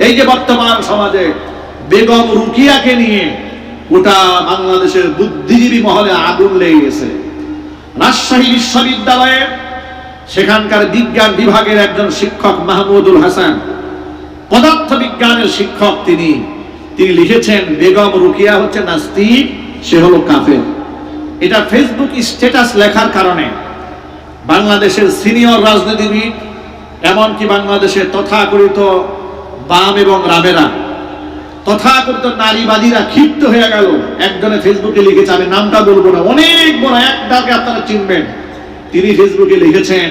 এই যে বর্তমান সমাজে বেগম রুকিয়াকে নিয়ে গোটা বাংলাদেশের বুদ্ধিজীবী মহলে আগুন লেগে গেছে। রাজশাহী বিশ্ববিদ্যালয়ে সেখানকার বিজ্ঞান বিভাগের একজন শিক্ষক মাহমুদুল হাসান, পদার্থ বিজ্ঞানের শিক্ষক, তিনি লিখেছেন বেগম রুকিয়া হচ্ছে নাস্তিক, সে হলো কাফের। এটা ফেসবুক স্ট্যাটাস লেখার কারণে বাংলাদেশের সিনিয়র রাজনীতিবিদ, এমনকি বাংলাদেশের তথাকথিত বাম এবং রামেরা, তথাকথিত নারীবাদীরা ক্ষিপ্ত হয়ে গেল। একজনে ফেসবুকে লিখেছে, আমি নামটা বলবো না, অনেক বড় একটাকে আপনারা চিনবেন, তিনি ফেসবুকে লিখেছেন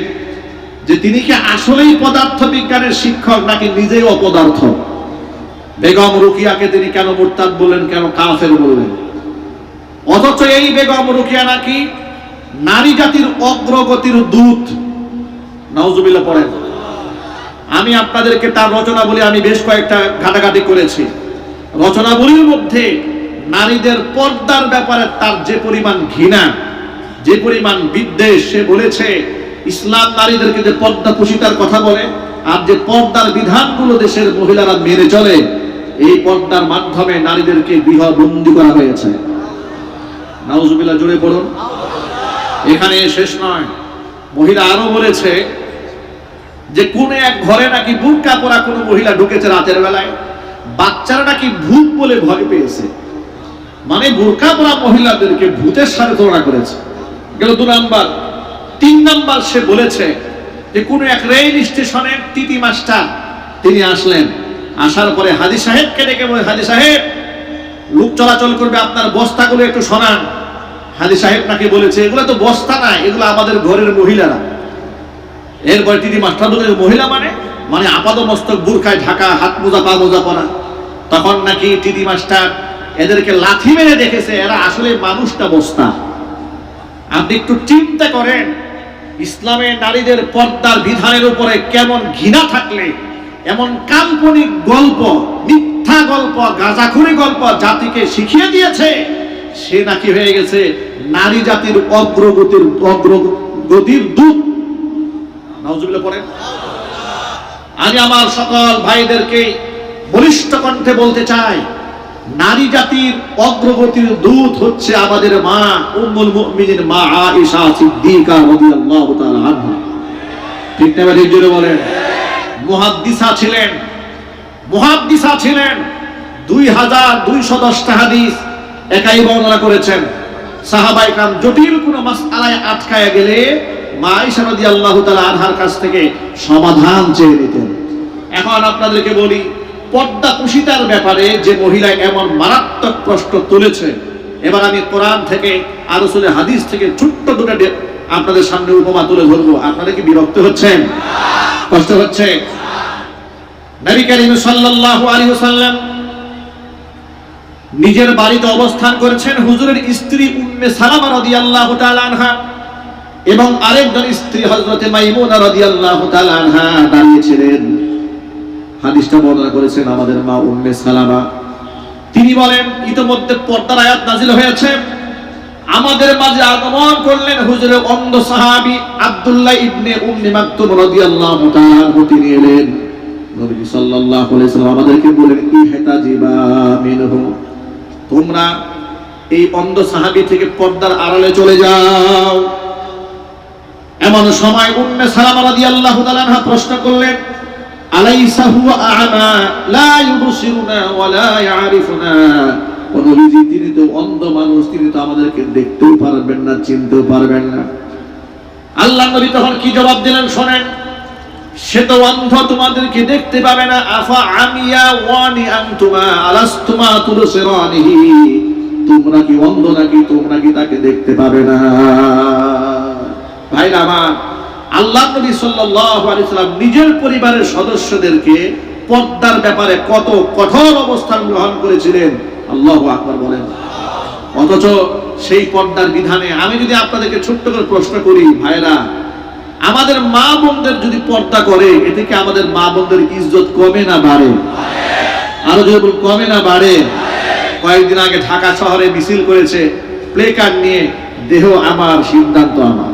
যে তিনি কি আসলেই পদার্থ বিজ্ঞানের শিক্ষক নাকি নিজেই অপদার্থ। বেগম রুকিয়াকে তিনি কেন মুরতাদ বললেন, কেন কাফের বললেন? অথচ এই বেগম রুকিয়া নাকি নারী জাতির অগ্রগতির দূত। নাউজুবিল্লাহ পড়েন। আমি আপনাদেরকে তার রচনাবলী আমি বেশ কয়েকটা ঘাটাঘাটি করেছি। রচনাবলীর মধ্যে নারীদের পর্দার ব্যাপারে তার যে পরিমাণ ঘৃণা, যে পরিমাণ বিদ্বেষ, সে বলেছে ইসলাম নারীদেরকে যে পর্দা পুশিতার কথা বলে আর যে পর্দার বিধানগুলো দেশের মহিলারা মেনে চলে, এই পর্দার মাধ্যমে নারীদেরকে গৃহবন্দী করা হয়েছে। নাউজুবিল্লাহ জোরে পড়ুন। এখানে শেষ নয়, মহিলা আরো বলেছে যে কোন এক ঘরে নাকি বুরকা পরা কোনো মহিলা ঢুকেছে রাতের বেলায়, বাচ্চারা নাকি ভূত বলে ভয় পেয়েছে। মানে বুরকা পরা মহিলাদেরকে ভূতের সাথে তুলনা করেছে। গেল 2 নাম্বার। 3 নাম্বার, সে বলেছে যে কোন এক রেল স্টেশনে টিটি মাস্টার তিনি আসলেন, আসার পরে হাজী সাহেবকে ডেকে বলে, হাজী সাহেব লোক চলাচল করবে, আপনার বস্তাগুলো একটু সরান। হাজী সাহেব নাকি বলেছে এগুলো তো বস্তা না, এগুলো আমাদের ঘরের মহিলারা। এরপরে টিটি মাস্টার বলে, মহিলা মানে আপাত মস্তক বুরকায় ঢাকা, হাত মোজা পা মোজা পরা। তখন নাকি টিটি মাস্টার এদেরকে লাথি মেরে দেখেছে এরা আসলে মানুষটা বস্তা। আপনি একটু চিন্তা করেন, ইসলামে নারীদের পর্দার বিধানের উপরে কেমন ঘৃণা থাকলে এমন কাল্পনিক গল্প, মিথ্যা গল্প, গাঁজাখুরি গল্প জাতিকে শিখিয়ে দিয়েছে, সে নাকি হয়ে গেছে নারী জাতির অগ্রগতির দূত। নাউজুবিল্লাহ পড়েন। আমি আমার সকল ভাইদেরকে বলিষ্ঠ কণ্ঠে বলতে চাই, নারী জাতির অগ্রগতির দূত হচ্ছে আমাদের মা উম্মুল মুমিনিন মা আয়েশা সিদ্দিকা রাদিয়াল্লাহু তাআলা আনহা। ঠিক না ভাই? জোরে বলেন। মুহাদ্দিসা ছিলেন, 2210টা হাদিস একাই বর্ণনা করেছেন। সাহাবায়ে کرام জটিল কোনো মাসআলায় আটকায় গেলে মা আয়েশা রাদিয়াল্লাহু তাআলা আনহার কাছ থেকে সমাধান চেয়ে নিতেন। এখন আপনাদেরকে বলি, পর্দা কুশিতার ব্যাপারে যে মহিলা এমন মারাত্মক প্রশ্ন তুলেছে, এবার আমি কোরআন থেকে আর রাসূলের হাদিস থেকে ছোট্ট দুটো আপনাদের সামনে উপমা তুলে ধরবো। আপনারা কি বিরক্ত হচ্ছেন? কষ্ট হচ্ছে? নবী করিম সাল্লাল্লাহু আলাইহি ওয়াসাল্লাম নিজের বাড়িতে অবস্থান করেছেন। হুজুরের স্ত্রী উম্মে সালামা রাদিয়াল্লাহু তাআলা আনহা এবং আরেকজন স্ত্রী হযরতে মাইমুনা রাদিয়াল্লাহু তাআলা আনহা দাঁড়িয়েছিলেন। হাদিসটা বর্ণনা করেছেন আমাদের মা উম্মে সালামা। তিনি বলেন, ইতোমধ্যে পর্দার আয়াত নাযিল হয়েছে, আমাদের মাঝে আগমন করলেন হুজুরের অন্ধ সাহাবী আব্দুল্লাহ ইবনে উম্মি মাকতুম রাদিয়াল্লাহু তাআলা আনহু। তিনি এলেন, নবী সাল্লাল্লাহু আলাইহি ওয়াসাল্লাম আমাদেরকে বলেন, ইহতাজিবা মিনহু, তোমরা এই অন্ধ সাহাবী থেকে পর্দার আড়ালে চলে যাও। এমন সময় উম্মে সালামা রাদিয়াল্লাহু তাআলা আনহা প্রশ্ন করলেন, আলাইসা হুয়া আ'মা লা ইউবসিরুনা ওয়া লা ইয়ারিফুনা, ও নবীজি তিনি তো অন্ধ মানুষ, তিনি তো আমাদেরকে দেখতেও পারবেন না, চিনতেও পারবেন না। আল্লাহর নবী তখন কি জবাব দিলেন শোনেন, সে তো অন্ধ, তোমাদেরকে দেখতে পাবে না। আফা আমিয়া ওয়ানি আনতুমা আলাস্তুমা তুবসিরানিহি, তোমরা কি অন্ধ নাকি তোমরা কি তাকে দেখতে পাবে না? ভাইরা আমার, আল্লাহর নবী সাল্লাল্লাহু আলাইহি ওয়াসাল্লাম নিজের পরিবারের সদস্যদেরকে পর্দার ব্যাপারে কত কঠোর অবস্থান গ্রহণ করেছিলেন। আল্লাহু আকবার বলেন। অথচ সেই পর্দার বিধানে আমি যদি আপনাদেরকে ছোট্ট করে প্রশ্ন করি, ভাইরা, আমাদের মা বোনদের যদি পর্দা করে, এতে কি আমাদের মা বোনদের ইজ্জত কমে না বাড়ে? আরো যদি কমে না বাড়ে? কয়েকদিন আগে ঢাকা শহরে মিছিল করেছে প্লে কার্ড নিয়ে, দেহ আমার সিদ্ধান্ত আমার।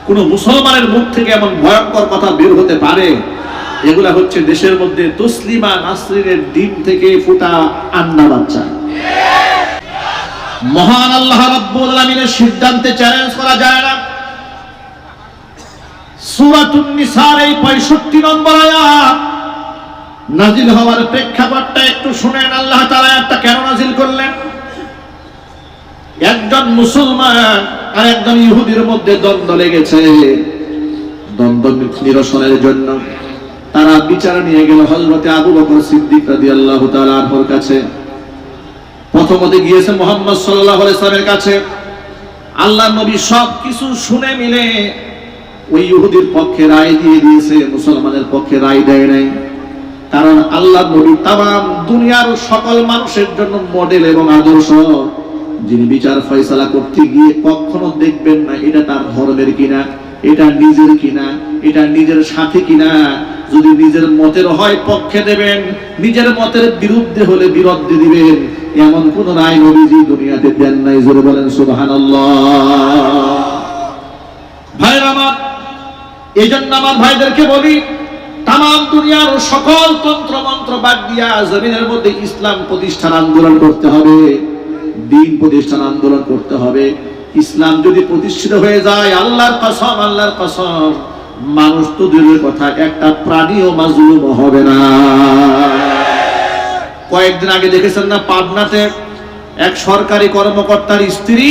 কোন মুসলমানের মুখ থেকে এমন ভয়ঙ্কর কথা বের হতে পারে? এগুলা হচ্ছে দেশের মধ্যে তসলিমা নাসরিনের ডিম থেকে ফুটা আন্না বাচ্চা। মহান আল্লাহ রাব্বুল আলামিনের সিদ্ধান্তে চ্যালেঞ্জ করা যায় না। সূরাতুন নিসার এই 65 নম্বর আয়াত নাজিল হওয়ার প্রেক্ষাপটটা একটু শুনেন। আল্লাহ তাআলা একটা কেন নাজিল করলেন? একজন মুসলমান আর একজন ইহুদির মধ্যে দ্বন্দ্ব লেগেছে। দ্বন্দ্ব নিরসনের জন্য তারা বিচার নিয়ে গেল হযরতে আবু বকর সিদ্দিক রাদিয়াল্লাহু তাআলা আনহুর কাছে। প্রথমতে গিয়েছে মুহাম্মদ সাল্লাল্লাহু আলাইহি ওয়াসাল্লামের কাছে। আল্লাহর নবী সবকিছু শুনে মিলে ওই ইহুদির পক্ষে রায় দিয়ে দিয়েছে, মুসলমানের পক্ষে রায় দেয় নাই। কারণ আল্লাহর নবী তামাম দুনিয়ার সকল মানুষের জন্য মডেল এবং আদর্শ। যিনি বিচার ফয়সালা করতে গিয়ে কখনো দেখবেন না এটা তার ধর্মের কিনা, এটা নিজের কিনা, এটা নিজের সাথে কিনা। যদি নিজের মতের হয় পক্ষে দেবেন, নিজের মতের বিরুদ্ধে হলে বিরুদ্ধে দিবেন। এমন কোন রায় নবীজি দুনিয়াতে দেন নাই। জোরে বলেন সুবহানাল্লাহ। ভাইরা আমার, এইজন্য আমার ভাইদেরকে বলি, তামাম দুনিয়ার সকল তন্ত্র মন্ত্র বাদ দিয়া জমিনের মধ্যে ইসলাম প্রতিষ্ঠান আন্দোলন করতে হবে, দ্বীন প্রতিষ্ঠান আন্দোলন করতে হবে। ইসলাম যদি প্রতিষ্ঠিত হয়ে যায়, আল্লাহর কসম, আল্লাহর কসম, মানুষ তো দূরের কথা, একটা প্রাণীও মাজলুম হবে না। কয়েকদিন আগে দেখেছেন না, পাবনাতে এক সরকারি কর্মকর্তার স্ত্রী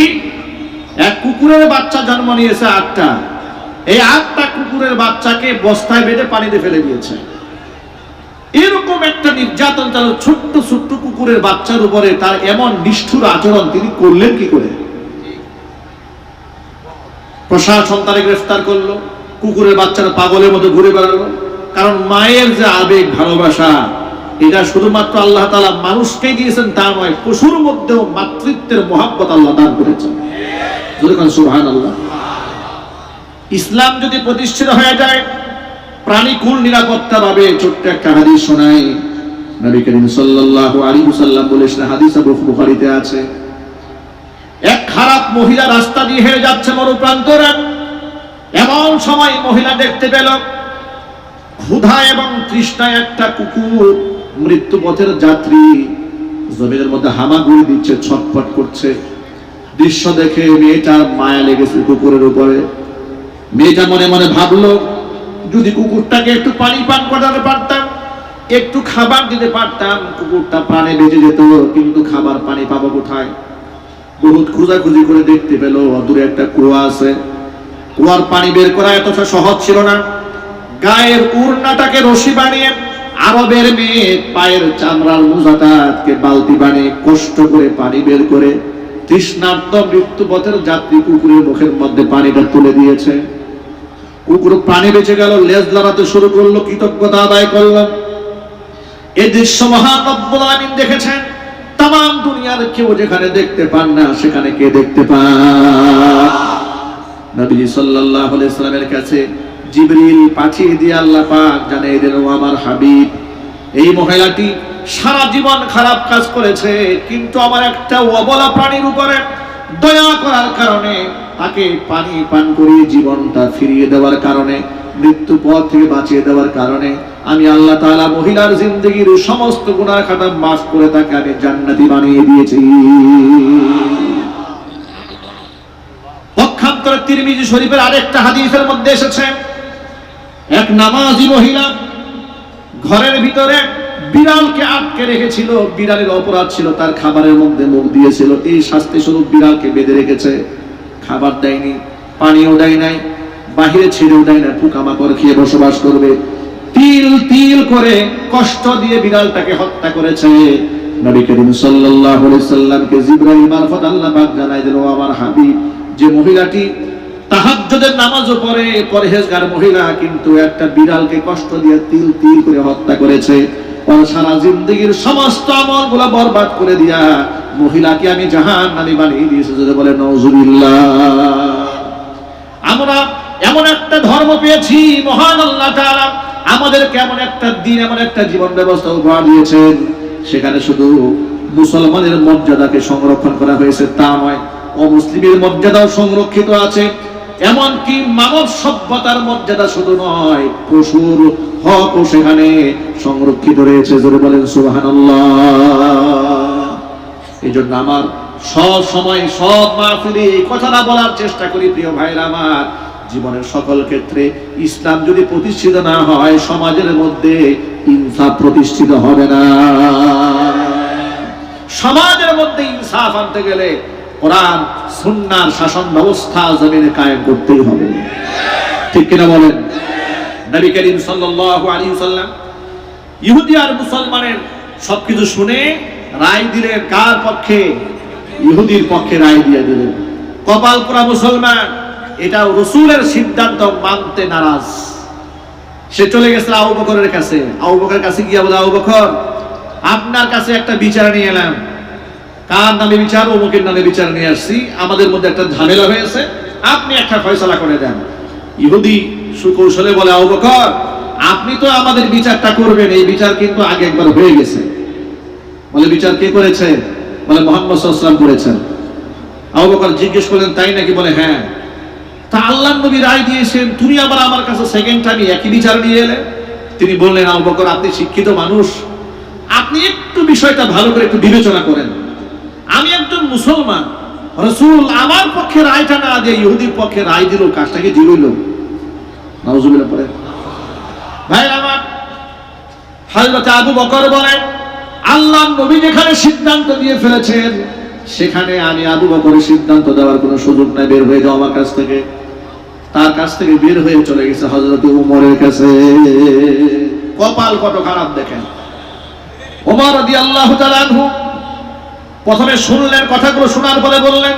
এক কুকুরের বাচ্চা জন্ম নিয়েছে 8টা। এই 8টা কুকুরের বাচ্চাকে বস্তায় বেঁধে পানিতে ফেলে দিয়েছে। এরকম একটা নির্যাতন চালু ছোট্ট ছোট্ট কুকুরের বাচ্চার উপরে, তার এমন নিষ্ঠুর আচরণ তিনি করলেন কি করে? প্রশাসন তারে গ্রেফতার করলো, কুকুরের বাচ্চারা পাগলের মতো ঘুরে বেড়ালো। কারণ মায়ের যে আবেগ ভালোবাসা, এটা শুধুমাত্র আল্লাহ তাআলা মানুষকে দিয়েছেন তা নয়, পশুর মধ্যেও মাতৃত্বের মহব্বত আল্লাহ দান করেছেন। সুবহানাল্লাহ। ইসলাম যদি প্রতিষ্ঠিত হয়ে যায়, প্রাণীকুল নিরাপত্তা পাবে। ছোট্ট একটা হাদিস শোনাই। নবী করিম সাল্লাল্লাহু আলাইহি ওয়াসাল্লাম বলেছেন, হাদিস বুখারীতে আছে, এক খারাপ মহিলা রাস্তা দিয়ে হেঁটে যাচ্ছে মরুপ্রান্তরে। এমন সময় মহিলা দেখতে পেল ক্ষুধা এবং তৃষ্ণায় একটা কুকুর, মৃত্যুপথের যাত্রী, জমিনের মধ্যে হামাগুড়ি দিচ্ছে, ছটফট করছে। দৃশ্য দেখে মেয়েটার মায়া লেগেছে কুকুরের উপরে। মেয়েটা মনে মনে ভাবলো, যদি কুকুরটাকে একটু পানি পান করাতে পারতাম, একটু খাবার দিতে পারতাম, কুকুরটা প্রাণে বেঁচে যেত। কিন্তু খাবার পানি পাবো কোথায়? বহুত খোঁজাখুঁজি করে দেখতে পেল দূরে একটা কুয়া আছে। কুয়ার পানি বের করা এতটা সহজ ছিল না। গায়ের উড়নাটাকে রশি বানিয়ে, আরবের মেয়ে পায়ের চামড়ার মোজাটাকে বালতি বানিয়ে কষ্ট করে পানি বের করে তৃষ্ণার্ত মৃত্যুপথের যাত্রী কুকুরের মুখের মধ্যে পানিটা তুলে দিয়েছে। কুকুর পানি বেঁচে গেল, লেজ লড়াতে শুরু করলো, কৃতজ্ঞতা আদায় করলো। এই দৃশ্য মহান রব্বুল আলামিন দেখেছেন। তামাম দুনিয়ার কেউ যেখানে দেখতে পান না, সেখানে কে দেখতে পান? নবী সাল্লাল্লাহু আলাইহি ওয়াসাল্লামের কাছে জিবরিল পাঠিয়ে দিয়ে আল্লাহ পাক জানিয়ে দিলেন, ও আমার হাবিব, এই মহিলাটি সারা জীবন খারাপ কাজ করেছে, কিন্তু আমার একটা অবলা প্রাণীর উপরে দয়া করার কারণে, তাকে পানি পান করিয়ে জীবনটা ফিরিয়ে দেওয়ার কারণে, মৃত্যু পথ থেকে বাঁচিয়ে দেওয়ার কারণে আমি আল্লাহ তাআলা মহিলার জিন্দেগির সমস্ত গুনাহ খাতা মাফ করে তাকে আমি জান্নাতি বানিয়ে দিয়েছি। পক্ষান্তরে তিরমিজি শরীফের আরেকটা হাদিসের মধ্যে এসেছে, এক নামাজি মহিলা ঘরের ভিতরে বিড়ালকে আটকে রেখেছিল। বিড়ালের অপরাধ ছিল, তার খাবারের মধ্যে মুখ দিয়েছিল। এই শাস্তি স্বরূপ বিড়ালকে বেঁধে রেখেছে, খাবার দেয়নি, পানিও দেয় নাই, বাহিরে ছেড়েও দেয় না, পোকামাকড় খেয়ে বসবাস করবে। তিল তিল করে কষ্ট দিয়ে বিড়ালটাকে হত্যা করেছে। নবী করিম সাল্লাল্লাহু আলাইহি সাল্লামকে জিবরাইল মারফত আল্লাহ পাক জানাই দিল, আমার হাবিব, যে মহিলাটি তাহাজ্জুদের নামাজও পড়ে, পরহেজগার মহিলা, কিন্তু একটা বিড়ালকে কষ্ট দিয়ে তিল তিল করে হত্যা করেছে, ওর সারা জিন্দেগীর সমস্ত আমলগুলো বরবাদ করে দিয়া মহিলাকে আমি জাহান্নামী বানিয়ে দিয়েছি। যদি বলে নাউজুবিল্লাহ। আমরা এমন একটা ধর্ম পেয়েছি, মহান আল্লাহ তাআলা আমাদেরকে এমন একটা দিন, এমন একটা জীবন ব্যবস্থা উপহার দিয়েছেন, সেখানে শুধু মুসলমানের মর্যাদাকে সংরক্ষণ করা হয়েছে তা নয়, অমুসলিমের মর্যাদাও সংরক্ষিত আছে। এমনকি মানব সভ্যতার মর্যাদা শুধু নয়, পশুর হকও সেখানে সংরক্ষিত রয়েছে। জোরে বলেন সুবহানাল্লাহ। এই জন্য আমার সব সময় সব মাহফিলে এই কথাটা বলার চেষ্টা করি, প্রিয় ভাইরা আমার, জীবনের সকল ক্ষেত্রে ইসলাম যদি প্রতিষ্ঠিত না হয়, সমাজের মধ্যে ইনসাফ প্রতিষ্ঠিত হবে না। সমাজের মধ্যে ইনসাফ আনতে গেলে কোরআন সুন্নাহর শাসন ব্যবস্থা জমিনে কায়েম করতেই হবে, ঠিক কিনা বলেন? নবী করিম সাল্লাল্লাহু আলাইহি ওয়াসাল্লাম ইহুদি আর মুসলমানের সবকিছু শুনে রায় দিলেন কার পক্ষে? ইহুদির পক্ষে রায় দিয়ে দিলেন। কপাল পোড়া মুসলমান, এটা রাসূলের সিদ্ধান্ত মানতে নারাজ। সে চলে গেছে আবু বকরের কাছে। আবু বকরের কাছে গিয়ে বলে, আবু বকর, আপনার কাছে একটা বিচার নিয়ে এলাম। কার নামে বিচার? অমুকের নামে বিচার নিয়ে আসছি, আমাদের মধ্যে একটা ঝামেলা হয়েছে, আপনি একটা ফয়সালা করে দেন। ইহুদি সুকৌশলে বলে, আবু বকর, আপনি তো আমাদের বিচারটা করবেন, এই বিচার কিন্তু আগে একবার হয়ে গেছে। বলে, বিচার কে করেছে? বলে, মুহাম্মদ সাল্লাল্লাহু আলাইহি ওয়াসাল্লাম করেছেন। আবু বকর জিজ্ঞেস করলেন, তাই নাকি? বলে, হ্যাঁ। তা আল্লাহর নবী রায় দিয়েছেন, তুমি আবার আমার কাছে সেকেন্ড টাইম একই বিচার নিয়ে এলে? তিনি বললেন, আবু বকর, আপনি শিক্ষিত মানুষ, আপনি একটু বিষয়টা ভালো করে একটু বিবেচনা করেন। আমি একজন মুসলমান, রাসূল আমার পক্ষে রায়টা না দিয়ে ইহুদির পক্ষে রায় দিল, কাজটা কি ঠিক হইল? নাউজুবিল্লাহ পড়ে। ভাই আমার, হযরত আবু বকর বলেন, আল্লাহর নবী যেখানে সিদ্ধান্ত দিয়ে ফেলেছেন, সেখানে আমি আবু বকরের সিদ্ধান্ত দেওয়ার কোনো সুযোগ নাই, বের হয়ে যাও আমার কাছ থেকে। তার কাছ থেকে বের হয়ে চলে গেছে হযরত উমরের কাছে। কপাল কত খারাপ দেখেন। ওমর রাদিয়াল্লাহু তাআলা আনহু প্রথমে শুনলেন, কথাগুলো শোনার পরে বললেন,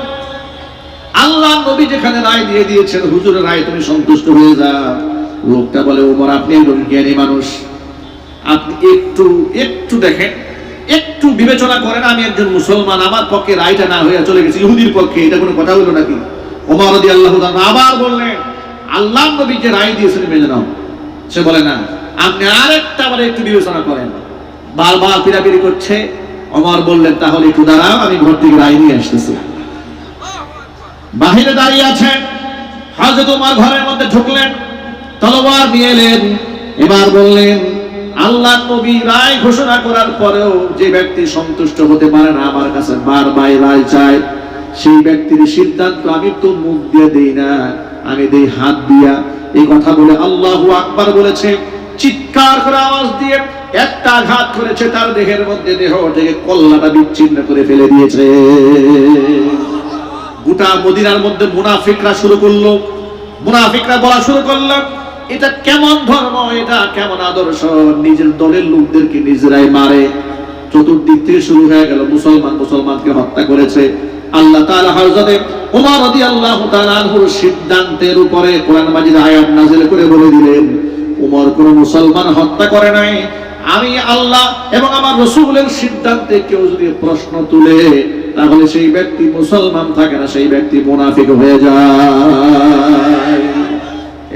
আল্লাহর নবী যেখানে রায় দিয়ে দিয়েছেন, হুজুরের রায় তুমি সন্তুষ্ট হয়ে যাও। লোকটা বলে, ওমর, আপনি একজন জ্ঞানী মানুষ, আপনি একটু দেখেন, একটু বিবেচনা করেন, আমি একজন মুসলমান, আমার পক্ষে রায়টা না হয়ে চলে গেছে ইহুদির পক্ষে, এটা কোনো কথা হলো নাকি? ওমর রাদিয়াল্লাহু তাআলা আবার বললেন, আল্লাহর নবী যে রায় দিয়েছেন মেনে নাও। সে বলে, না, আপনি আরেকটা আবার একটু বিবেচনা করেন। বারবার পিরাপিরি করছে। ওমর বললেন, তাহলে একটু দাঁড়াও, আমি ঘর থেকে রায় নিয়ে আসতেছি। বাহিরে দাঁড়িয়ে আছেন, হযরত ওমর ঘরের মধ্যে ঢুকলেন, তলোয়ার নিয়ে এলেন। এবার বললেন, আল্লাহর নবী রায় ঘোষণা করার পরেও যে ব্যক্তি সন্তুষ্ট হতে পারে না, আমার কাছে বারবার রায় চায়, সেই ব্যক্তির সিদ্ধান্ত আমি তো মুখ দিয়ে দেই না, আমি দেই হাত দিয়া। এই কথা বলে আল্লাহু আকবার বলেছে, চিৎকার করে আওয়াজ দিয়ে একটা আঘাত করেছে তার দেহের মধ্যে, দেহ থেকে কল্লাটা বিচ্ছিন্ন করে ফেলে দিয়েছে। গোটা মদিনার মধ্যে মুনাফিকরা শুরু করলো, মুনাফিকরা বলা শুরু করলো, এটা কেমন ধর্ম, এটা কেমন আদর্শ, নিজের দলের লোকদেরকে নিজেরাই মারে। চতুর্দিক থেকে শুরু হয়ে গেল, মুসলমানকে হত্যা করেছে। আল্লাহ তাআলা হযরত ওমর রাদিয়াল্লাহু তাআলা আনহুর সিদ্ধান্তের উপরে কোরআন মাজিদ আয়াত নাযিল করে বলে দিলেন, ওমর কোন মুসলমান হত্যা করে নাই। আমি আল্লাহ এবং আমার রাসূলের সিদ্ধান্তে কেউ যদি প্রশ্ন তুলে, তাহলে সেই ব্যক্তি মুসলমান থাকে না, সেই ব্যক্তি মুনাফিক হয়ে যায়।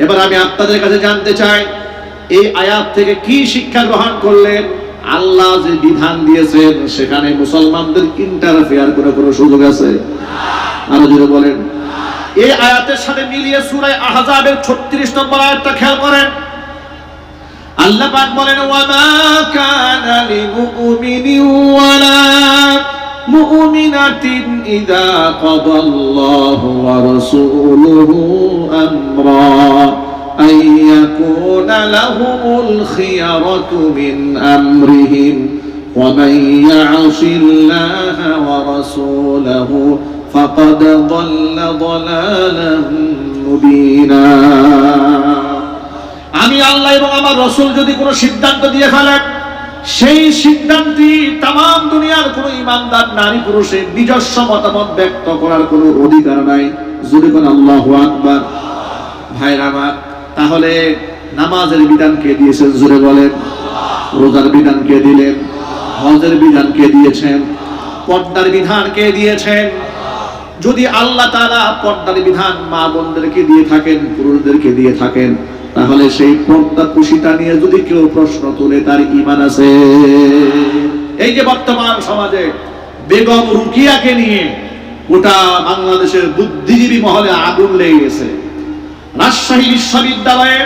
এবার আমি আপনাদের কাছে জানতে চাই, এই আয়াত থেকে কি শিক্ষা গ্রহণ করলেন? আল্লাহ যে বিধান দিয়েছেন, সেখানে মুসলমানদের ইন্টারফেয়ার করে কোনো সুযোগ আছে? আরো জোরে বলেন। এই আয়াতের সাথে মিলিয়ে সূরা আহজাবের 36 নম্বর আয়াতটা খেয়াল করেন। আল্লাহ পাক বলেন, ওয়ামা কানা লিমুমিনিন ওয়ালা মুমিনাতিন ইযা কাদাল্লাহু ওয়া রাসূলুহু আমরা আইয়াকুনা লাহুমুল খিয়ারাতু মিন আমরিহিম ওয়া মান ইয়াসিল্লাহা ওয়া রাসূলাহু ফাকাদ দাল্লা দালালান মুবিনা। আমি আল্লাহ এবং আমার রাসূল যদি কোনো সিদ্ধান্ত দিয়ে ফেলেন, সেই সিদ্ধান্তই তাম দুনিয়ার কোনো ইমানদার নারী পুরুষের নিজস্ব মতামত ব্যক্ত করার কোনো অধিকার নাই। যদি কোন আল্লাহু আকবার। ভাইরা আমার, তাহলে নামাজের বিধান কে দিয়েছেন? জোরে বলেন। রোজার বিধান কে দিলেন? হজের বিধান কে দিয়েছেন? পর্দার বিধান কে দিয়েছেন? যদি আল্লাহ তাআলা পর্দার বিধান মা বোনদেরকে দিয়ে থাকেন, পুরুষদেরকে দিয়ে থাকেন, তাহলে সেই পর্দা কুশিটা নিয়ে যদি কেউ প্রশ্ন তুলে, তার ঈমান আছে? এই যে বর্তমান সমাজে বেগম রুকিয়াকে নিয়ে গোটা বাংলাদেশের বুদ্ধিজীবী মহলে আগুন লেগে গেছে। রাজশাহী বিশ্ববিদ্যালয়ে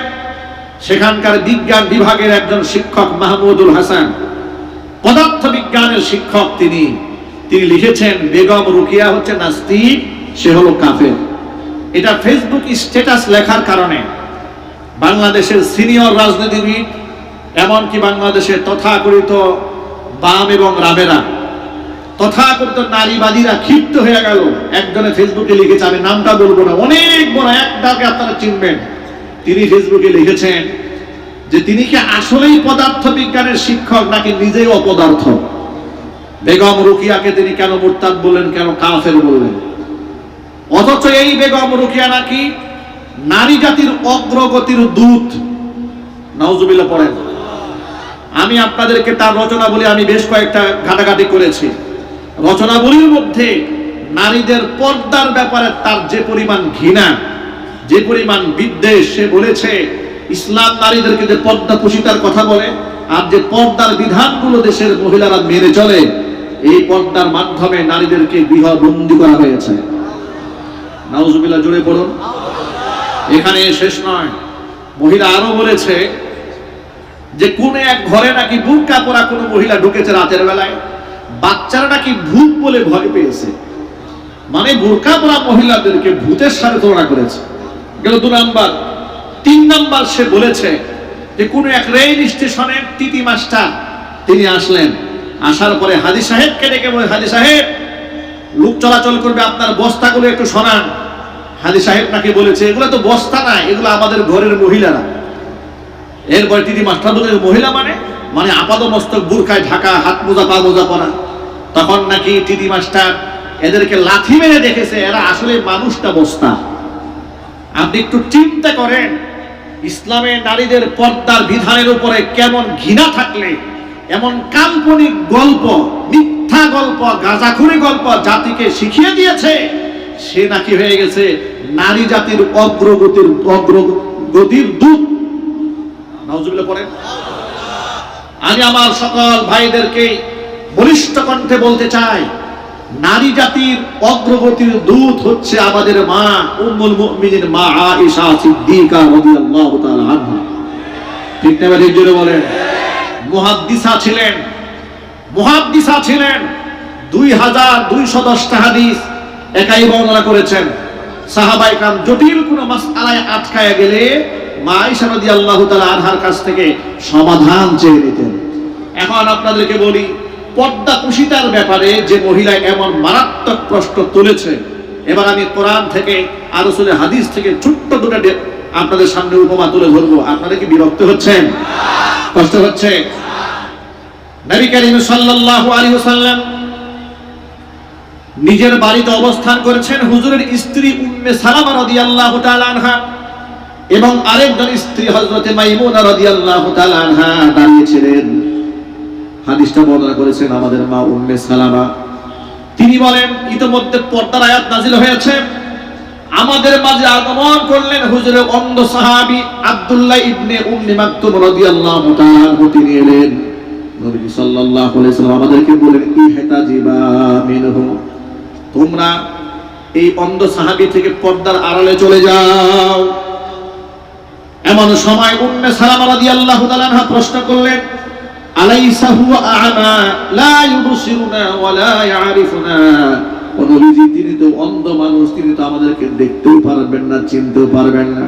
সেখানকার বিজ্ঞান বিভাগের একজন শিক্ষক মাহমুদুল হাসান, পদার্থ বিজ্ঞানের শিক্ষক, তিনি লিখেছেন বেগম রুকিয়া হচ্ছে নাস্তিক, সে হলো কাফের। এটা ফেসবুক স্ট্যাটাস লেখার কারণে বাংলাদেশের সিনিয়র রাজনীতিবিদ, এমনকি বাংলাদেশের তথাকথিত বাম এবং রামেরা, তথাকথিত নারীবাদীরা ক্ষিপ্ত হয়ে গেল। একজনে ফেসবুকে লিখেছে, আমি নামটা বলবো না, অনেক বড় একটাকে আপনারা চিনবেন, তিনি ফেসবুকে লিখেছেন যে তিনি কি আসলেই পদার্থ বিজ্ঞানের শিক্ষক নাকি নিজেই অপদার্থ। বেগম রুকিয়াকে তিনি কেন মুরতাদ বললেন, কেন কাফের বললেন? অথচ এই বেগম রুকিয়া নাকি নারী জাতির অগ্রগতির দূত। নাউজুবিল্লাহ পড়েন। আমি আপনাদেরকে তার রচনাবলী আমি বেশ কয়েকটা ঘাটাঘাটি করেছি। রচনাবলীর মধ্যে নারীদের পর্দার ব্যাপারে তার যে পরিমাণ ঘৃণা, যে পরিমাণ বিদ্বেষ, সে বলেছে ইসলাম নারীদেরকে যে পর্দা পুশিতার কথা বলে, আর যে পর্দার বিধানগুলো দেশের মহিলারা মেনে চলে, এই পর্দার মাধ্যমে নারীদেরকে গৃহবন্দী করা হয়েছে। নাউজুবিল্লাহ জুড়ে পড়ুন। এখানে শেষ নয়, মহিলা আরো বলেছে যে কোন এক ঘরে নাকি বুরকা পরা কোনো মহিলা ঢুকেছে রাতের বেলায়, বাচ্চারা নাকি ভূত বলে ভয় পেয়েছে। মানে বুরকা পরা মহিলাদেরকে ভূতের সাথে তুলনা করেছে। গেল 2 নাম্বার। 3 নাম্বার, সে বলেছে যে কোন এক রেল স্টেশনের টিটি মাস্টার তিনি আসলেন, আসার পরে হাজী সাহেবকে ডেকে বলে, হাজী সাহেব লোক চলাচল করবে, আপনার বস্তাগুলো একটু সরান। হাজী সাহেব নাকি বলেছে এগুলো তো বস্তা না, এগুলো আমাদের ঘরের মহিলারা। এরপরে টিটি মাস্টার বলে, মহিলা মানে আপাত মস্তক বুরকায় ঢাকা, হাত মোজা পা মোজা পরা। তখন নাকি টিটি মাস্টার এদেরকে লাথি মেরে দেখেছে এরা আসলে মানুষটা বস্তা। আপনি একটু চিন্তা করেন, ইসলামে নারীদের পর্দার বিধানের উপরে কেমন ঘৃণা থাকলে এমন কাল্পনিক গল্প, মিথ্যা গল্প, গাঁজাখুরি গল্প জাতিকে শিখিয়ে দিয়েছে, সে নাকি হয়ে গেছে নারী জাতির অগ্রগতির দূত। নাউজুবিল্লাহ পড়েন। আমি আমার সকল ভাইদেরকে বলিষ্ঠ কণ্ঠে বলতে চাই, নারী জাতির অগ্রগতির দূত হচ্ছে আমাদের মা উম্মুল মুমিনিন মা আয়েশা সিদ্দিকা রাদিয়াল্লাহু তাআলা আনহা। ঠিক না ভাই? জোরে বলেন। মুহাদ্দিসা ছিলেন, 2210টা হাদিস একাই বর্ণনা করেছেন। সাহাবায়ে کرام জটিল কোনো মাসআলায় আটকায়া গেলে মা আয়েশা রাদিয়াল্লাহু তাআলা আনহার কাছ থেকে সমাধান চেয়ে নিতেন। এখন আপনাদেরকে বলি, পর্দা কুশিতার ব্যাপারে যে মহিলা এমন মারাত্মক প্রশ্ন তুলেছে, এবার আমি কোরআন থেকে আর রাসূলের হাদিস থেকে ছোট্ট দুটো আপনাদের সামনে উপমা তুলে ধরবো। আপনারা কি বিরক্ত হচ্ছেন? কষ্ট হচ্ছে? নবী করিম সাল্লাল্লাহু আলাইহি ওয়াসাল্লাম নিজের বাড়িতে অবস্থান করেছেন। হুজুরের স্ত্রী উম্মে সালামা রাদিয়াল্লাহু তাআলা আনহা এবং আরেকজন স্ত্রী হযরতে মাইমুনা রাদিয়াল্লাহু তাআলা আনহা দাঁড়িয়ে ছিলেন। হাদিসটা বর্ণনা করেছেন আমাদের মা উম্মে সালামা। তিনি বলেন, ইতোমধ্যে পর্দার আয়াত নাযিল হয়েছে। আমাদের মাঝে আগমন করলেন হুজুরের অন্ধ সাহাবী আব্দুল্লাহ ইবনে উম্মি মাকতুম রাদিয়াল্লাহু তাআলা আনহু। তিনি এলেন, নবী সাল্লাল্লাহু আলাইহি ওয়াসাল্লাম আমাদেরকে বলেন, ইহতাজিবা মিনহু, তোমরা এই অন্ধ সাহাবী থেকে পর্দার আড়ালে চলে যাও। এমন সময় উম্মে সালামা রাদিয়াল্লাহু তাআলা আনহা প্রশ্ন করলেন, আলাইসা হুয়া আ'মা লা ইউবসিরুনা ওয়া লা ইয়ারিফুনা, ও নবীজি তিনি তো অন্ধ মানুষ, তিনি তো আমাদেরকে দেখতেও পারবেন না, চিনতেও পারবেন না।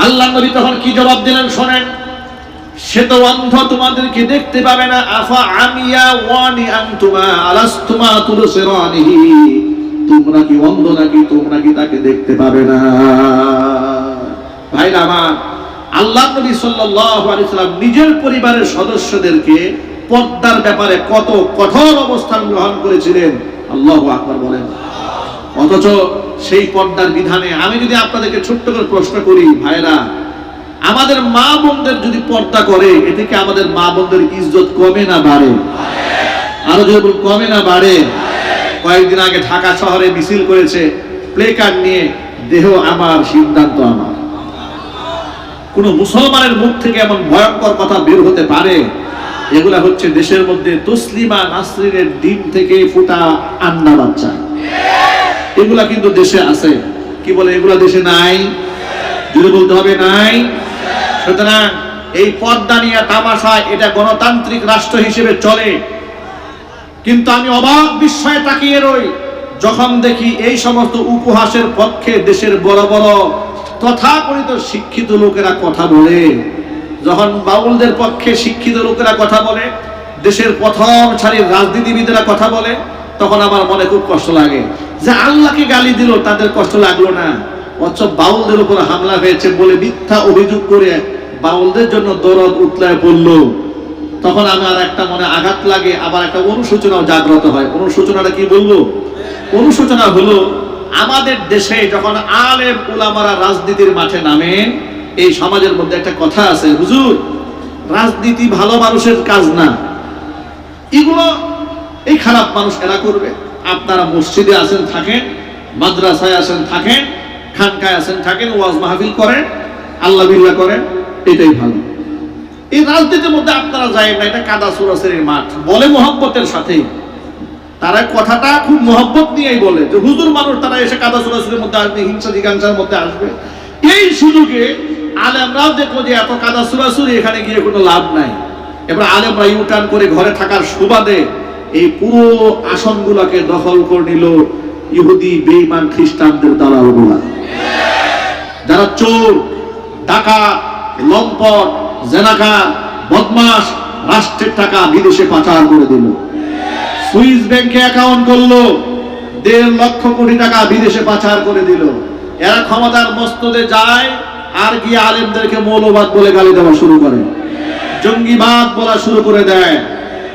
আল্লাহর নবী তখন কি জবাব দিলেন শোনেন, সে তো অন্ধ, তোমাদেরকে দেখতে পাবে না। আফা আমিয়া ওয়ানি আনতুমা আলাস্তুমা তুবসিরানিহি, তোমরা কি অন্ধ নাকি তোমরা কি তাকে দেখতে পাবে না? ভাইরা আমার, আল্লাহর নবী সাল্লাল্লাহু আলাইহি সাল্লাম নিজের পরিবারের সদস্যদেরকে পর্দার ব্যাপারে কত কঠোর অবস্থান গ্রহণ করেছিলেন। আল্লাহু আকবার বলেন। অথচ সেই পর্দার বিধানে আমি যদি আপনাদেরকে ছোট্ট করে প্রশ্ন করি, ভাইরা, আমাদের মা বোনদের যদি পর্দা করে, এতে কি আমাদের মা বোনদের ইজ্জত কমে না বাড়ে? আরো যদি বল, কমে না বাড়ে? কয়েকদিন আগে ঢাকা শহরে মিছিল করেছে প্লে কার্ড নিয়ে, দেহ আমার সিদ্ধান্ত আমার। কোন মুসলমানের মুখ থেকে এমন ভয়ঙ্কর কথা বের হতে পারে? এগুলা হচ্ছে দেশের মধ্যে তসলিমা নাসরিনের ডিম থেকে ফুটা আন্না বাচ্চা। এগুলা কিন্তু দেশে আছে। কি বলে, এগুলা দেশে নাই? যদি বলতে হবে নাই। সুতরাং এই পর্দা নিয়ে তামাশা, এটা গণতান্ত্রিক রাষ্ট্র হিসেবে চলে, কিন্তু আমি অবাক বিস্ময়ে তাকিয়ে রই যখন দেখি এই সমস্ত উপহাসের পক্ষে দেশের বড় বড় তথাকথিত শিক্ষিত লোকেরা কথা বলে। যখন বাউলদের পক্ষে শিক্ষিত লোকেরা কথা বলে, দেশের প্রথম সারির রাজনীতিবিদেরা কথা বলে, তখন আমার মনে খুব কষ্ট লাগে যে আল্লাহকে গালি দিল, তাদের কষ্ট লাগলো না, অথচ বাউলদের উপর হামলা হয়েছে বলে মিথ্যা অভিযোগ করে বাউলদের জন্য দরদ উতলায় পড়লো। তখন আমার একটা মনে আঘাত লাগে, আবার একটা অনুশোচনাও জাগ্রত হয়। অনুশোচনাটা কি বলবো? অনুশোচনা হলো আমাদের দেশে যখন আলেম উলামারা রাজনীতির মাঠে নামেন, এই সমাজের মধ্যে একটা কথা আছে, হুজুর রাজনীতি ভালো মানুষের কাজ না, এগুলো এই খারাপ মানুষ এরা করবে। আপনারা মসজিদে আছেন থাকেন, মাদ্রাসায় আছেন থাকেন, খানকায় আছেন থাকেন, ওয়াজ মাহফিল করেন, আল্লাহ বিল্লাহ করেন, এটাই ভালো। এই রাজনীতির মধ্যে আপনারা যায় না, এটা কাদা সুরাসের মাঠ বলে মোহাব্বতের সাথে। তারা কথাটা খুব মোহাব্বত নিয়েই বলে যে হুজুর মানুষ, তারা এসে কাদা সুরাসের মধ্যে আসবে, হিংসা জিজ্ঞাসার মধ্যে আসবে। এই সুযোগে আলেমরাও দেখলো যে এত কাদা সুরাসুরি, এখানে গিয়ে কোনো লাভ নাই। এবার আলেমরা ইউটার্ন করে ঘরে থাকার সুবাদে এই পুরো আসনগুলোকে দখল করে নিল ইহুদি বেঈমান খ্রিস্টানদের দালালগুলা, যারা চোর, ডাকাত, লম্পট, জেনাকার, বদমাশ, রাষ্ট্রের টাকা বিদেশে পাচার করে দিল। সুইস ব্যাংকে অ্যাকাউন্ট করলো, 1.5 লক্ষ কোটি টাকা বিদেশে পাচার করে দিল। এরা ক্ষমতার মস্তদে যায় আর গিয়ে আলেমদেরকে মৌলবাদ বলে গালি দেওয়া শুরু করে, জঙ্গিবাদ বলা শুরু করে দেয়।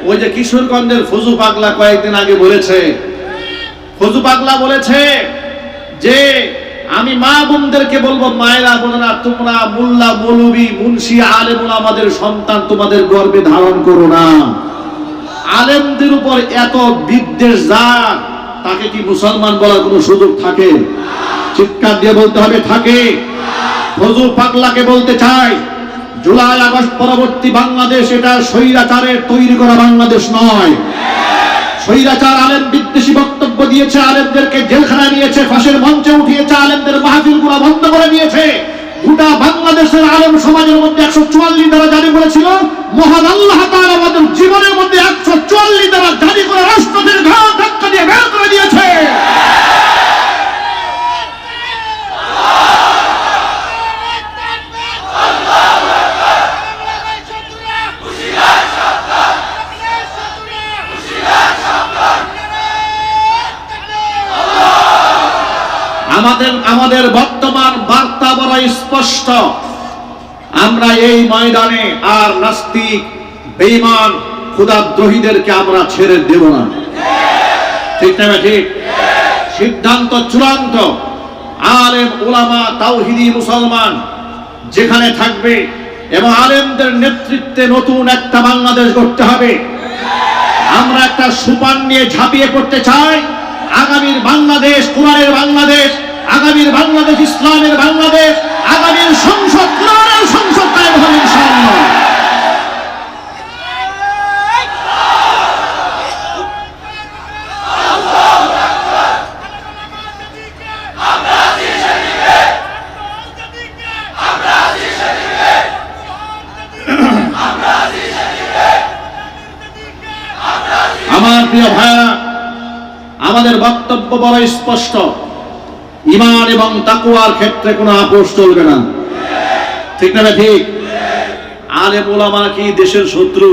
ওই যে কিশোরগঞ্জের ফজু পাগলা কয়েকদিন আগে বলেছে, ফজু পাগলা বলেছে যে আমি মা বোনদেরকে বলবো, মায়েরা বোনেরা, তোমরা মোল্লা মৌলবী মুন্সি আলেমুল আমাদের সন্তান তোমাদের গর্বে ধারণ করো না। আলেমদের উপর এত বিদ্বেষ যার, তাকে কি মুসলমান বলার কোনো সুযোগ থাকে? চিৎকার দিয়ে বলতে হবে থাকে। ফজু পাগলাকে বলতে চাই, জুলাই আগস্ট পরবর্তী বাংলাদেশ এটা স্বৈরাচারের তৈরি করা বাংলাদেশ নয়। স্বৈরাচার আলেম বিদ্বেষী বক্তব্য দিয়েছে, আলেমদেরকে জেলখানায় নিয়েছে, ফাঁসের মঞ্চে উঠিয়েছে, আলেমদের মাহফিলগুলো বন্ধ করে দিয়েছে। গোটা বাংলাদেশের আলেম সমাজের মধ্যে 144 ধারা জারি করেছিল, মহান আল্লাহ তাআলা আমাদের জীবনের মধ্যে 144 ধারা জারি করে রাষ্ট্রদের ঘাড় ধাক্কা দিয়ে বের করে দিয়েছে। আমাদের বর্তমান বার্তা বড় স্পষ্ট, আমরা এই ময়দানে আর নাস্তিক, বেঈমান, খোদাদ্রোহীদেরকে আমরা ছেড়ে দেব না। ঠিক না ঠিক? সিদ্ধান্ত চূড়ান্ত। আলেম উলামা তাওহীদি মুসলমান যেখানে থাকবে এবং আলেমদের নেতৃত্বে নতুন একটা বাংলাদেশ গড়তে হবে। আমরা একটা সুপান নিয়ে ঝাঁপিয়ে পড়তে চাই। আগামীর বাংলাদেশ কোরআনের বাংলাদেশ, আগামীর বাংলাদেশ ইসলামের বাংলাদেশ, আগামীর সংসদ কোরআনের সংসদ কায়েম হবে ইনশাআল্লাহ। আমার প্রিয় ভাইরা, আমাদের বক্তব্য বড় স্পষ্ট। ঈমান এবং তাকওয়ার ক্ষেত্রে কোনো আপোষ চলবে না। ঠিক না ঠিক? আলেম উলামা কি দেশের শত্রু?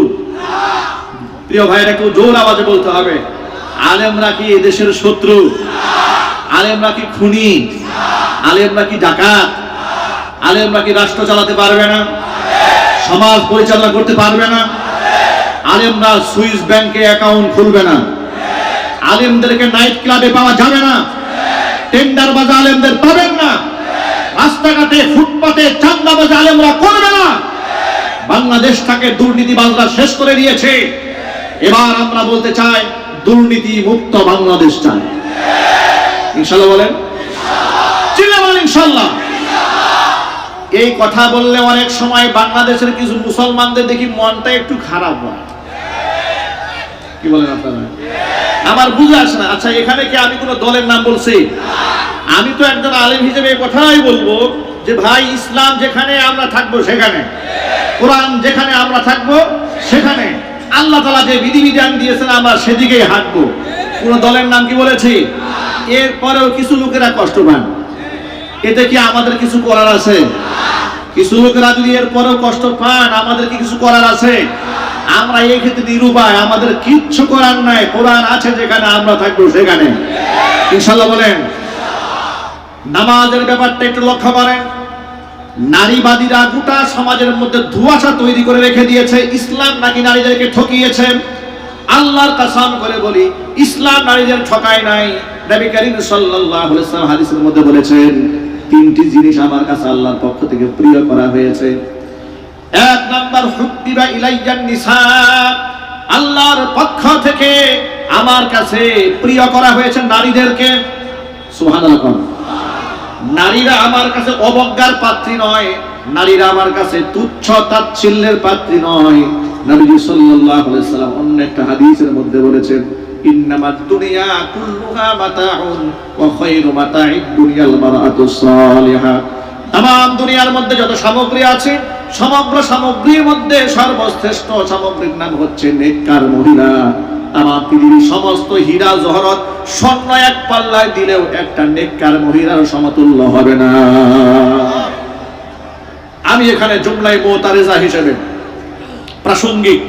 প্রিয় ভাইরা, একটু জোর আওয়াজে বলতে হবে, আলেমরা কি দেশের শত্রু? আলেমরা কি খুনি? আলেমরা কি ডাকাত? আলেমরা কি রাষ্ট্র চালাতে পারবে না? সমাজ পরিচালনা করতে পারবে না? আলেমরা সুইস ব্যাংকে অ্যাকাউন্ট খুলবে না। আলেমদেরকে নাইট ক্লাবে পাওয়া যাবে না। টেন্ডার বাজে আলেমদের পাবেন না। রাস্তাঘাটে ফুটপাতে চাঁদাবাজি আলেমরা করবে না। বাংলাদেশটাকে দুর্নীতিবাজরা শেষ করে দিয়েছে। এবার আমরা বলতে চাই, দুর্নীতি মুক্ত বাংলাদেশ চাই। ইনশাআল্লাহ বলেন, চিল্লায়ে বলেন ইনশাআল্লাহ। এই কথা বললে অনেক সময় বাংলাদেশের কিছু মুসলমানদের দেখি মনটা একটু খারাপ হয়। কি বলেন আপনারা? আমার বুঝে আসে না। আচ্ছা, এখানে কি আমি কোন দলের নাম বলছি? আমি তো একজন আলেম হিসেবে এই কথাই বলবো যে ভাই ইসলাম যেখানে আমরা থাকবো সেখানে, কোরআন যেখানে আমরা থাকবো সেখানে, আল্লাহ তাআলা যে বিধিবিধান দিয়েছেন আমরা সেদিকেই হাঁটবো। কোন দলের নাম কি বলেছি? এরপরেও কিছু লোকেরা কষ্ট পান, এতে কি আমাদের কিছু করার আছে? কিছু লোকেরা যদি এরপরেও কষ্ট পান, আমাদের কি কিছু করার আছে? আমরা এই ক্ষেত্রে নিরুপায়, আমাদের কিচ্ছু করার নাই। কোরআন আছে যেখানে আমরা থাকবো সেখানে, ইনশাআল্লাহ বলেন। নামাজের ব্যাপারটা একটু লক্ষ্য করেন। নারীবাদীরা গোটা সমাজের মধ্যে ধোঁয়াশা তৈরি করে রেখে দিয়েছে, ইসলাম নাকি নারীদেরকে ঠকিয়েছে। আল্লাহর কসম করে বলি, ইসলাম নারীদের ঠকায় নাই। নবী করিম সাল্লাল্লাহু আলাইহি ওয়াসাল্লাম হাদিসের মধ্যে বলেছেন, তিনটি জিনিস আমার কাছে আল্লাহর পক্ষ থেকে প্রিয় করা হয়েছে। এক নাম্বার, হুব্বিবা ইলাইয়ান নিসা, আল্লাহর পক্ষ থেকে আমার কাছে প্রিয় করা হয়েছে নারীদেরকে। সুবহানাল্লাহ। নারীরা আমার কাছে অবজ্ঞার পাত্রী নয়, নারীরা আমার কাছে তুচ্ছ তাচ্ছিল্যের পাত্রী নয়। নবী সাল্লাল্লাহু আলাইহি ওয়াসাল্লাম অন্য একটা হাদিসের মধ্যে বলেছেন, ইন্নামাদ দুনিয়া কুল্লুহা মাতাউন ওয়া খায়রু মাতাইদ দুনিয়াল মারআতুস সালিহা। तमाम দুনিয়ার মধ্যে যত সামগ্রী আছে, সমগ্র সামগ্রীর মধ্যে সর্বশ্রেষ্ঠ সামগ্রীর নাম হচ্ছে নেককার মহিলা। तमाम পৃথিবীর সমস্ত হীরা জহরত স্বর্ণ এক পাল্লায় দিলেও একটা নেককার মহিলার সমতুল্য হবে না। আমি এখানে জুমলায় মুতারেজা হিসেবে প্রাসঙ্গিক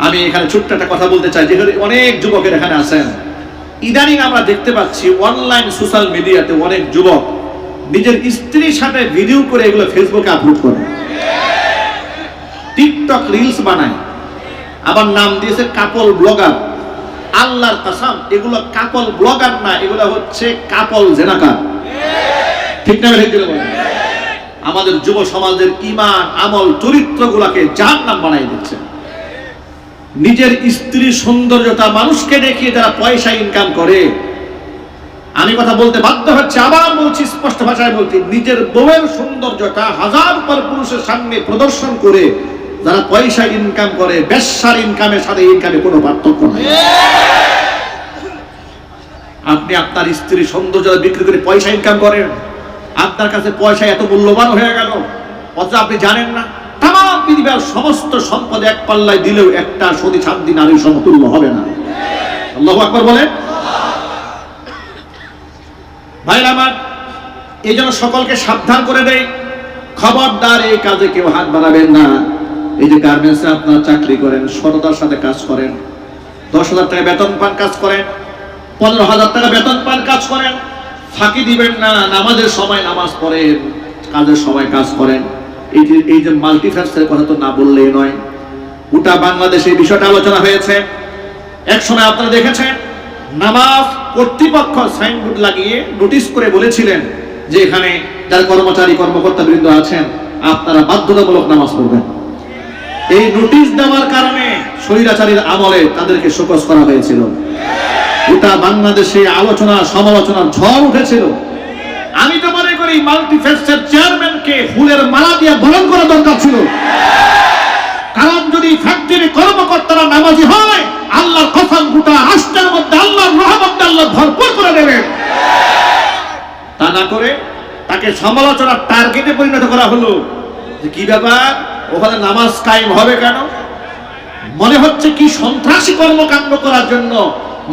আমি এখানে ছোট্ট একটা কথা বলতে চাই, যেখানে অনেক যুবকের এখানে আছেন। ইদানিং আমরা দেখতে পাচ্ছি অনলাইন সোশ্যাল মিডিয়াতে অনেক যুবক নিজের স্ত্রীর সাথে ভিডিও করে এগুলো ফেসবুকে আপলোড করে, টিকটক রিলস বানায়, আবার নাম দিয়েছে কাপল ব্লগার। আল্লাহর কসম, এগুলো কাপল ব্লগার না, এগুলো হচ্ছে কাপল জেনাকার। ঠিক না? আমাদের যুব সমাজের ঈমান, আমল, চরিত্রগুলোকে জাহান্নাম বানাই দিচ্ছে। নিজের স্ত্রীর সৌন্দর্যতা মানুষকে দেখিয়ে যারা পয়সা ইনকাম করে, আমি কথা বলতে বাধ্য হচ্ছে, আবার বলছি, স্পষ্ট ভাষায় বলছি, নিজের বউয়ের সৌন্দর্যতা হাজার পর পুরুষের সামনে প্রদর্শন করে যারা পয়সা ইনকাম করে, বেশ্যার ইনকামের সাথে ইনকামে কোনো পার্থক্য নেই। আপনি আপনার স্ত্রীর সৌন্দর্যতা বিক্রি করে পয়সা ইনকাম করেন, আপনার কাছে পয়সা এত মূল্যবান হয়ে গেল, অথচ আপনি জানেন না তামাম পৃথিবীর সমস্ত সম্পদ এক পাল্লায় দিলেও একটা সতী শান্তি নারীর সমতুল্য হবে না। আল্লাহু আকবার বলেন। ভাইরা আমার, এই জন্য সকলকে সাবধান করে দেই, খবরদার এই কাজে কেউ হাত বাড়াবেন না। এই যে গার্মেন্টসে আপনারা চাকরি করেন, সততার সাথে কাজ করেন, 10,000 টাকা বেতন পান কাজ করেন, 15,000 টাকা বেতন পান কাজ করেন, ফাঁকি দিবেন না। নামাজের সময় নামাজ পড়েন, কাজের সময় কাজ করেন। এই যে মাল্টিফ্যাক্সের কথা তো না বললেই নয়। গোটা বাংলাদেশে এই বিষয়টা আলোচনা হয়েছে। এক সময় আপনারা দেখেছেন, নামাজ কর্তৃপক্ষ সাইনবোর্ড লাগিয়ে নোটিশ করে বলেছিলেন যে এখানে যারা কর্মচারী কর্মকর্তা বৃন্দ আছেন, আপনারা বাধ্যতামূলক নামাজ পড়বেন। এই নোটিশ দেওয়ার কারণে স্বৈরাচারীর আমলে তাদেরকে শোকজ করা হয়েছিল। গোটা বাংলাদেশে আলোচনা সমালোচনার ঝড় উঠেছিল। আমি তো মনে করি মাল্টিফ্যাক্সের চেয়ারম্যানকে ফুলের মালা দিয়ে বরণ করা দরকার ছিল, কারণ যদি ফ্যাক্টরি কর্মকর্তারা নামাজি হয়, আল্লাহর কসম গোটা রাষ্ট্রের মধ্যে আল্লাহর রহমত আল্লাহ ভরপুর করে দেবেন। তা না করে তাকে সমালোচনার টার্গেটে পরিণত করা হলো। যে কি ব্যাপার, ওখানে নামাজ কায়েম হবে কেন? মনে হচ্ছে কি সন্ত্রাসী কর্মকাণ্ড করার জন্য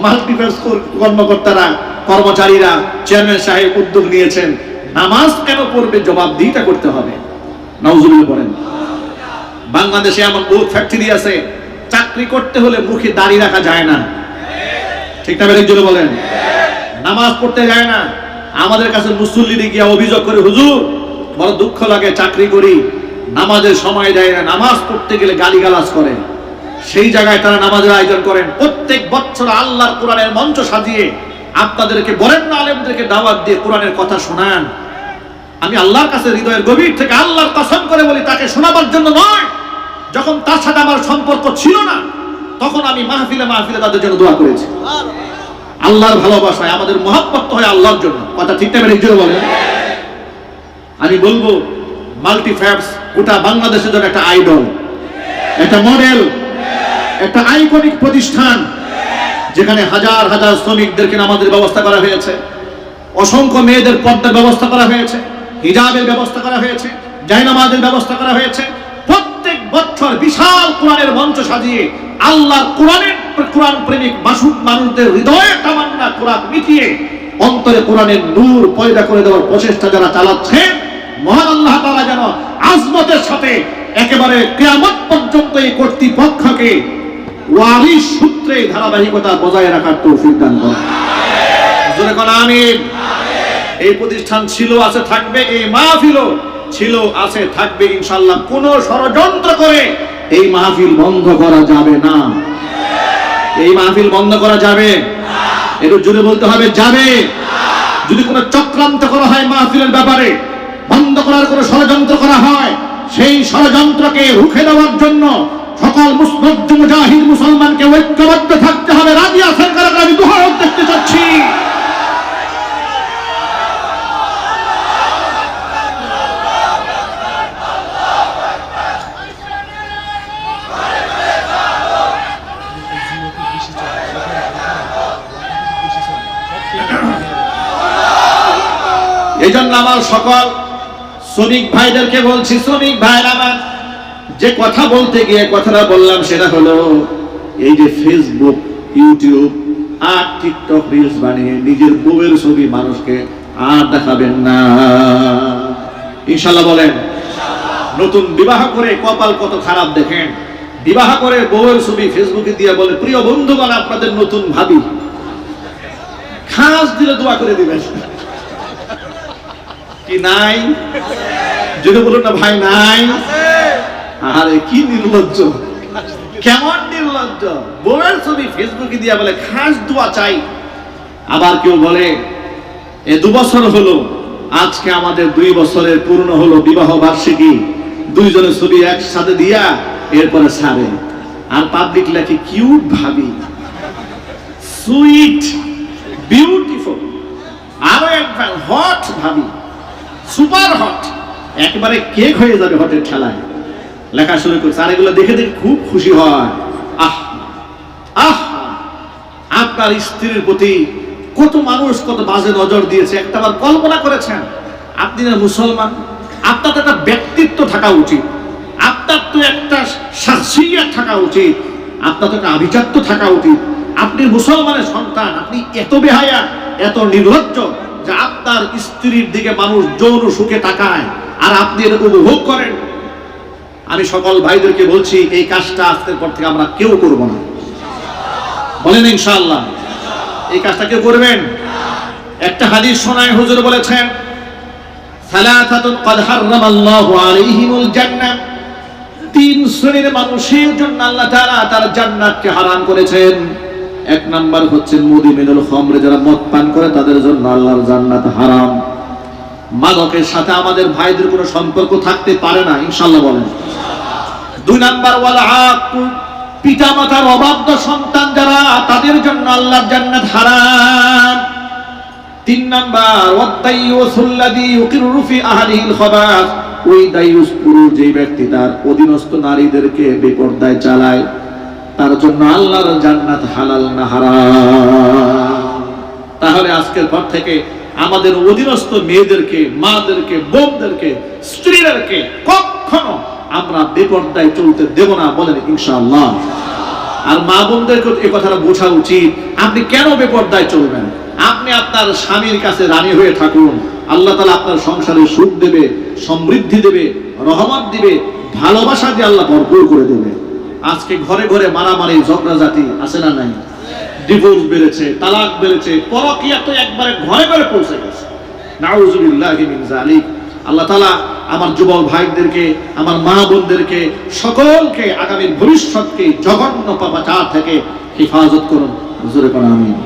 মাল্টিফ্যাক্স কর্মকর্তারা, কর্মচারীরা, চেয়ারম্যান সাহেব উদ্যোগ নিয়েছেন। নামাজ কেন পড়বে, জবাবদিহিতা করতে হবে। নাউজুবিল্লাহ বলেন। বাংলাদেশে এমন বহুত ফ্যাক্টরি আছে, চাকরি করতে হলে মুখে দাড়ি রাখা যায় না। ঠিক না? বেরেক জোরে বলেন। নামাজ পড়তে যায় না। আমাদের কাছে মুসল্লিরা গিয়ে অভিযোগ করে, হুজুর বড় দুঃখ লাগে, চাকরি করি, নামাজের সময় দেয় না, নামাজ পড়তে গেলে গালিগালাজ করে। সেই জায়গায় তারা নামাজের আয়োজন করেন। প্রত্যেক বছর আল্লাহর কোরআনের মঞ্চ সাজিয়ে আপনাদেরকে বরেণ্য আলেমদেরকে দাওয়াত দিয়ে কোরআনের কথা শোনান। আমি আল্লাহর কাছে হৃদয়ের গভীর থেকে আল্লাহর কসম করে বলি, তাকে শোনাবার জন্য নয়। যখন তার সাথে আমার সম্পর্ক ছিল না, তখন আমি মাহফিলে মাহফিলে তাদের জন্য দোয়া করেছি। আল্লাহর ভালোবাসায় আমাদের মহব্বত হয় আল্লাহর জন্য। কথা ঠিক না? বেরিয়ে জোরে বলেন। আমি বলবো, মাল্টিফ্যাক্স গোটা বাংলাদেশের জন্য একটা আইডল, একটা মডেল, একটা আইকনিক প্রতিষ্ঠান, যেখানে হাজার হাজার শ্রমিকদেরকে নামাজের ব্যবস্থা করা হয়েছে, অসংখ্য মেয়েদের পর্দার ব্যবস্থা করা হয়েছে, হিজাবের ব্যবস্থা করা হয়েছে, জায়নামাজের ব্যবস্থা করা হয়েছে। প্রত্যেক বছর বিশাল কোরআনের মঞ্চ সাজিয়ে আল্লাহর কোরআন প্রেমিক মাসুক মানুষদের হৃদয়ে তামান্না কোরআন মিটিয়ে অন্তরে কোরআনের নূর পয়দা করে দেওয়ার প্রচেষ্টা যারা চালাচ্ছেন, মহান আল্লাহ তাআলা যেন আজমতের সাথে একেবারে কিয়ামত পর্যন্ত এই কর্তৃপক্ষকে ওয়ারিশ সূত্রে ধারাবাহিকতা বজায় রাখার তৌফিক দান করেন। জোরে কোন আমিন। এই প্রতিষ্ঠান ছিল, আছে, থাকবে। এই মাহফিলও ছিল, আছে, থাকবে ইনশাআল্লাহ। কোন ষড়যন্ত্র করে এই মাহফিল বন্ধ করা যাবে না। এই মাহফিল বন্ধ করা যাবে, একটু জোরে বলতে হবে, যাবে। যদি কোনো চক্রান্ত করা হয় মাহফিলের ব্যাপারে, বন্ধ করার কোনো ষড়যন্ত্র করা হয়, সেই ষড়যন্ত্রকে রুখে দেওয়ার জন্য সকল মুজাহিদ মুসলমানকে ঐক্যবদ্ধ থাকতে হবে। রাজি আছেন কারা? আমি দুহাত দেখতে চাচ্ছি। এই জন্য আমার সকল শ্রমিক ভাইদেরকে বলছি, শ্রমিক ভাইরা আমার, যে কথা বলতে গিয়ে কথাটা বললাম সেটা হলো এই যে ফেসবুক, ইউটিউব আর টিকটক রিলস বানিয়ে নিজের বউয়ের ছবি মানুষকে আর দেখাবেন না, ইনশাআল্লাহ বলেন। নতুন বিবাহ করে কপাল কত খারাপ দেখেন, বিবাহ করে বউয়ের ছবি ফেসবুকে দিয়ে বলে, প্রিয় বন্ধুগণ আপনাদের নতুন ভাবি, খাস দিলে দোয়া করে দিবেন। কি নাই? যদি বলুন না ভাই নাই। আরে কি নির্লজ্জ, কেমন নির্লজ্জ! বউয়ের ছবি ফেসবুকে দিয়ে বলে খাস দোয়া চাই। আবার কেউ বলে 2 বছর হলো, আজকে আমাদের 2 বছরের পূর্ণ হলো বিবাহ বার্ষিকী, দুইজনের ছবি একসাথে দিয়া এরপরে ছাড়ে। আর পাবলিক লেখে কিউট ভাবি, সুইট, বিউটিফুল, আরো একবার হট ভাবি, সুপার হট, একবারে কেক হয়ে যাবে হটের ঠেলায়, লেখা শুরু করছে। আর এগুলো দেখে দেখে খুব খুশি হয়। আহ আহ, আপনার স্ত্রীর প্রতি কত মানুষ কত বাজে নজর দিয়েছে, একটাবার কল্পনা করেছেন? আপনি না মুসলমান, আপনার তো একটা ব্যক্তিত্ব থাকা উচিত, আপনার তো একটা শাখসিয়ত থাকা উচিত, আপনার তো একটা আভিজাত্য থাকা উচিত। আপনি মুসলমানের সন্তান, আপনি এত বেহায়া, এত নির্লজ্জ যে আপনার স্ত্রীর দিকে মানুষ যৌন সুখে তাকায় আর আপনি এটা উপভোগ করেন। আমি সকল ভাইদেরকে বলছি, এই কাজটা আজকের পর থেকে আমরা কেউ করব না, বলেন ইনশাআল্লাহ। এই কাজটা কেউ করবেন? একটা হাদিস শোনায়, হুজুর বলেছেন, সালাসাতুন ক্বাদ হারামাল্লাহু আলাইহিমুল জান্নাহ, 3 শ্রেণীর মানুষের জন্য আল্লাহ তাআলা তার জান্নাতকে হারাম করেছেন। 1 নাম্বার হচ্ছে মুদিমিনুল খামর, যারা মদ পান করে তাদের জন্য আল্লাহর জান্নাত হারাম। মাদকের সাথে আমাদের ভাইদের কোনো সম্পর্ক থাকতে পারে না, ইনশাআল্লাহ বলেন। 2 নাম্বার ওয়াল আক, পিতামাতার অবাধ্য সন্তান যারা, তাদের জন্য আল্লাহর জান্নাত হারাম। 3 নাম্বার ওয়াদাইয়ুসুল্লাযী ইউকিরু ফি আহলিহিল খাবাস, ওই দায়ুস পুরুষ যে ব্যক্তি তার অধীনস্থ নারীদেরকে বেপরদায় চালায়, তার জন্য আল্লাহর জান্নাত হালাল না হারাম। তাহলে আজকের পর থেকে আমাদের অধীনস্থ মেয়েদেরকে, মাদেরকে, বোনদেরকে, স্ত্রীদেরকে কখনো আমরা বেপরদায় চলতে দেব না, বলেন ইনশাআল্লাহ। আর মা বোনদেরকে এই কথাটা বোঝা উচিত, আপনি কেন বেপরদায় চলবেন? আপনি আপনার স্বামীর কাছে রানী হয়ে থাকুন, আল্লাহ তাআলা আপনার সংসারে সুখ দেবে, সমৃদ্ধি দেবে, রহমত দিবে, ভালোবাসা দিয়ে আল্লাহ ভরপুর করে দেবে। আজকে ঘরে ঘরে মারামারি, ঝগড়াঝাটি আছে না নাই? ডিভোর্স বেড়েছে, তালাক বেড়েছে, পরকীয়া তো একবারে ঘরে ঘরে পৌঁছে গেছে। নাউযুবিল্লাহি মিন যালিক। আল্লাহ তাআলা আমার যুবক ভাইদেরকে, আমার মা বোনদেরকে, সকলকে আগামী ভবিষ্যৎকে জঘন্য পাপাচার থেকে হেফাজত করুন। জোরে বলুন আমিন।